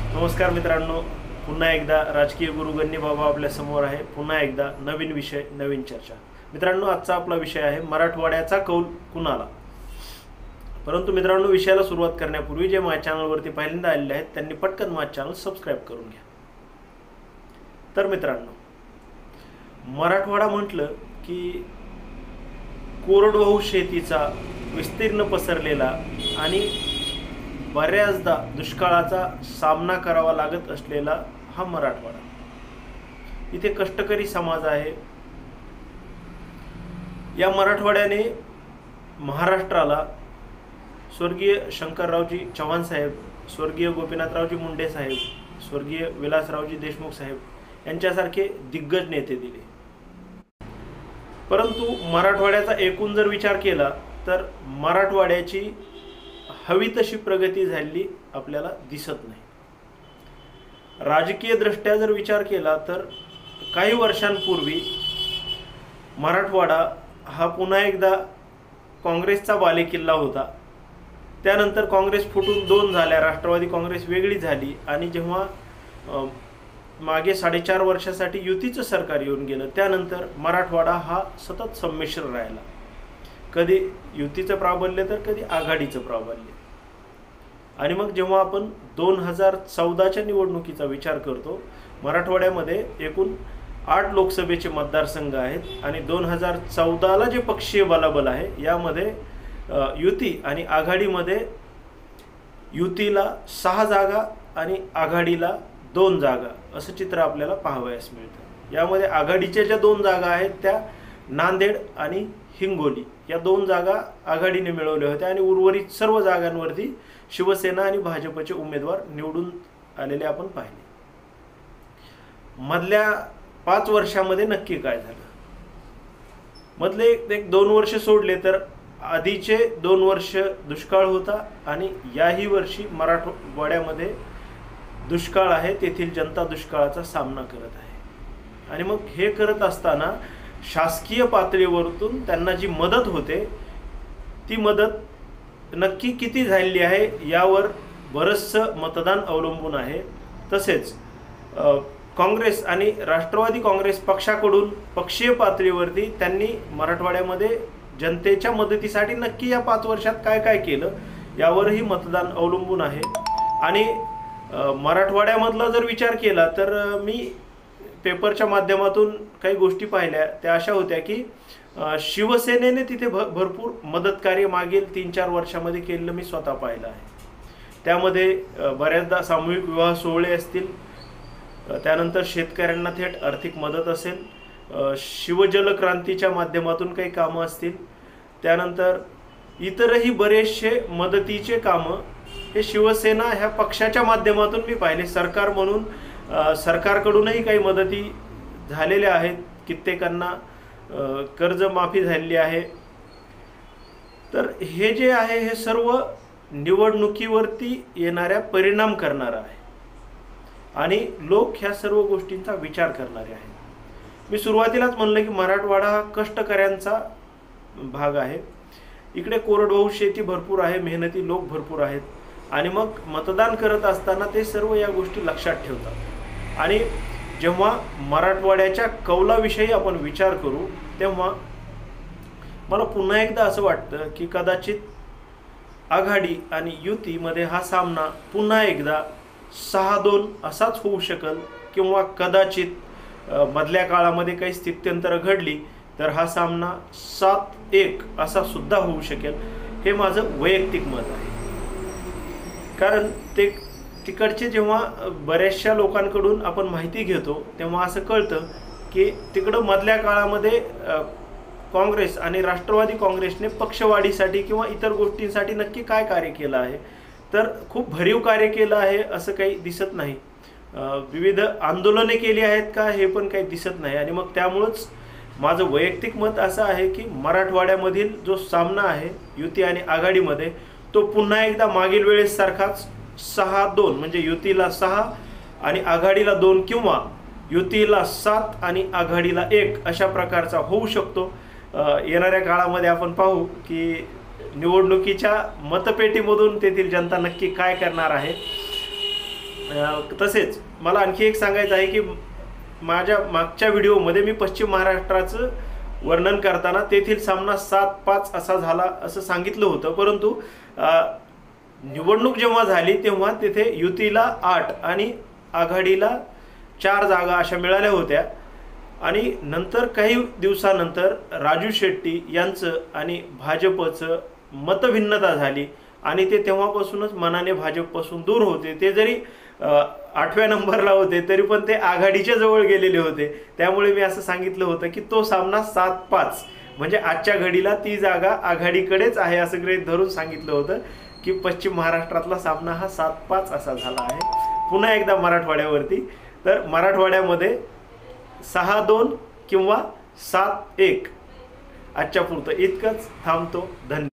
नमस्कार मित्रांनो, पुन्हा एकदा राजकीय गुरु गण्य बाबा आपल्या समोर आहे। पुन्हा एकदा नवीन विषय, नवीन चर्चा। मित्रांनो, आजचा आपला विषय आहे मराठवाड्याचा कौल कुणाला। परंतु मित्रांनो, विषयाला सुरुवात करण्यापूर्वी जे माझ्या चॅनलवरती पहिल्यांदा आलेले आहेत त्यांनी पटकन माझं चॅनल सबस्क्राइब करून घ्या। तर मित्रांनो, मराठवाडा म्हटलं की कोरडवाहू शेतीचा विस्तीर्ण पसरलेला आणि बऱ्याचदा दुष्काळाचा सामना करावा लागत असलेला हा मराठवाडा। इथे कष्टकरी समाज आहे। या मराठवाड्याने महाराष्ट्राला स्वर्गीय शंकररावजी चव्हाण साहेब, स्वर्गीय गोपीनाथरावजी मुंडे साहेब, स्वर्गीय विलासरावजी देशमुख साहेब यांच्यासारखे दिग्गज नेते दिले। परंतु मराठवाड्याचा एकूण जर विचार केला तर मराठवाड्याची हवी तशी प्रगती झाली आपल्याला दिसत नाही। राजकीय दृष्ट्या जर विचार केला तर काही वर्षांपूर्वी मराठवाडा हा पुन्हा एकदा काँग्रेसचा बालेकिल्ला होता। त्यानंतर काँग्रेस फुटून दोन झाल्या, राष्ट्रवादी काँग्रेस वेगळी झाली आणि जेव्हा मागे 4.5 वर्षासाठी युतीचं सरकार येऊन गेलं त्यानंतर मराठवाडा हा सतत संमिश्र राहिला। कधी युतीचं प्राबल्य तर कधी आघाडीचं प्राबल्य। आणि मग जेव्हा आपण 2014च्या निवडणुकीचा विचार करतो, मराठवाड्यामध्ये एकूण 8 लोकसभेचे मतदारसंघ आहेत आणि 2014ला जे पक्षीय बलाबल आहे यामध्ये युती आणि आघाडीमध्ये युतीला 6 जागा आणि आघाडीला 2 जागा असं चित्र आपल्याला पाहावयास मिळतं। यामध्ये आघाडीच्या ज्या 2 जागा आहेत त्या नांदेड आणि हिंगोली या 2 जागा आघाडीने मिळवल्या होत्या आणि उर्वरित सर्व जागांवरती शिवसेना आणि भाजपचे उमेदवार निवडून आलेले आपण पाहिले। मधल्या 5 वर्षामध्ये नक्की काय झालं? मधले 1-2 वर्ष सोडले तर आधीचे 2 वर्ष दुष्काळ होता आणि याही वर्षी मराठवाड्यामध्ये दुष्काळ आहे। तेथील जनता दुष्काळाचा सामना करत आहे आणि मग हे करत असताना शासकीय पातळीवरून त्यांना जी मदत होते ती मदत नक्की किती झालेली आहे यावर बरंचसं मतदान अवलंबून आहे। तसेच काँग्रेस आणि राष्ट्रवादी काँग्रेस पक्षाकडून पक्षीय पातळीवरती त्यांनी मराठवाड्यामध्ये जनतेच्या मदतीसाठी नक्की या 5 वर्षात काय काय केलं यावरही मतदान अवलंबून आहे। आणि मराठवाड्यामधला जर विचार केला तर मी पेपरच्या माध्यमातून काही गोष्टी पाहिल्या, त्या अशा होत्या की शिवसेनेने तिथे भरपूर मदत कार्य मागील 3-4 वर्षामध्ये केलेलं मी स्वतः पाहिलं आहे। त्यामध्ये बऱ्याचदा सामूहिक विवाह सोहळे असतील, त्यानंतर शेतकऱ्यांना थेट आर्थिक मदत असेल, शिवजल क्रांतीच्या माध्यमातून काही कामं असतील, त्यानंतर इतरही बरेचसे मदतीचे कामं हे शिवसेना ह्या पक्षाच्या माध्यमातून मी पाहिले। सरकार म्हणून सरकारकडूनही काही मदती झालेल्या आहेत, कित्येकांना कर्जमाफी झालेली आहे। तर हे जे आहे हे सर्व निवडणुकीवरती येणाऱ्या परिणाम करणार आहे आणि लोक ह्या सर्व गोष्टींचा विचार करणारे आहेत। मी सुरुवातीलाच म्हणलं की मराठवाडा हा कष्टकऱ्यांचा भाग आहे। इकडे कोरडवाहू शेती भरपूर आहे, मेहनती लोक भरपूर आहेत आणि मग मतदान करत असताना ते सर्व या गोष्टी लक्षात ठेवतात। आणि जेव्हा मराठवाड्याच्या कौलाविषयी आपण विचार करू तेव्हा मला पुन्हा एकदा असं वाटतं की कदाचित आघाडी आणि युतीमध्ये हा सामना पुन्हा एकदा 6-2 असाच होऊ शकेल किंवा कदाचित मधल्या काळामध्ये काही स्थित्यंतर घडली तर हा सामना 7-1 असा सुद्धा होऊ शकेल। हे माझं वैयक्तिक मत आहे। कारण तिकडचे जेव्हा बऱ्याचशा लोकांकडून आपण माहिती घेतो तेव्हा असं कळतं की तिकडं मधल्या काळामध्ये काँग्रेस आणि राष्ट्रवादी काँग्रेसने पक्षवाढीसाठी किंवा इतर गोष्टींसाठी नक्की काय कार्य केलं आहे, तर खूप भरीव कार्य केलं आहे असं काही दिसत नाही। विविध आंदोलने केली आहेत का हे पण काही दिसत नाही। आणि मग त्यामुळंच माझं वैयक्तिक मत असं आहे की मराठवाड्यामधील जो सामना आहे युती आणि आघाडीमध्ये तो पुन्हा एकदा मागील वेळेस सारखाच 6-2 म्हणजे युतीला 6 आणि आघाडीला 2 किंवा युतीला 7 आणि आघाडीला 1 अशा प्रकारचा होऊ शकतो। येणाऱ्या काळामध्ये आपण पाहू की निवडणुकीच्या मतपेटीमधून तेथील जनता नक्की काय करणार आहे। तसेच मला आणखी एक सांगायचं आहे की माझ्या मागच्या व्हिडिओमध्ये मी पश्चिम महाराष्ट्राचं वर्णन करताना तेथील सामना 7-5 असा झाला असं सांगितलं होतं, परंतु निवडणूक जेव्हा झाली तेव्हा तेथे युतीला 8 आणि आघाडीला 4 जागा अशा मिळाल्या होत्या. आणि नंतर काही दिवसानंतर राजू शेट्टी यांचं आणि भाजपचं मतभिन्नता झाली आणि ते तेव्हापासूनच मनाने भाजपपासून दूर होते. ते जरी 8व्या नंबरला होते तरी पण ते आघाडीच्या जवळ गेलेले होते. त्यामुळे मी असं सांगितलं होतं की तो सामना 7-5 म्हणजे आजच्या घडीला ती जागा आघाडीकडेच आहे असं गृहीत धरून सांगितलं होतं की पश्चिम महाराष्ट्रातला सामना हा 7-5 असा झाला आहे. पुन्हा एकदा मराठवाड्यावरती, तर मराठवाड्यामध्ये 6-2 किंवा 7-1. आजच्या पुरतं इतकंच. थांबतो. धन्यवाद.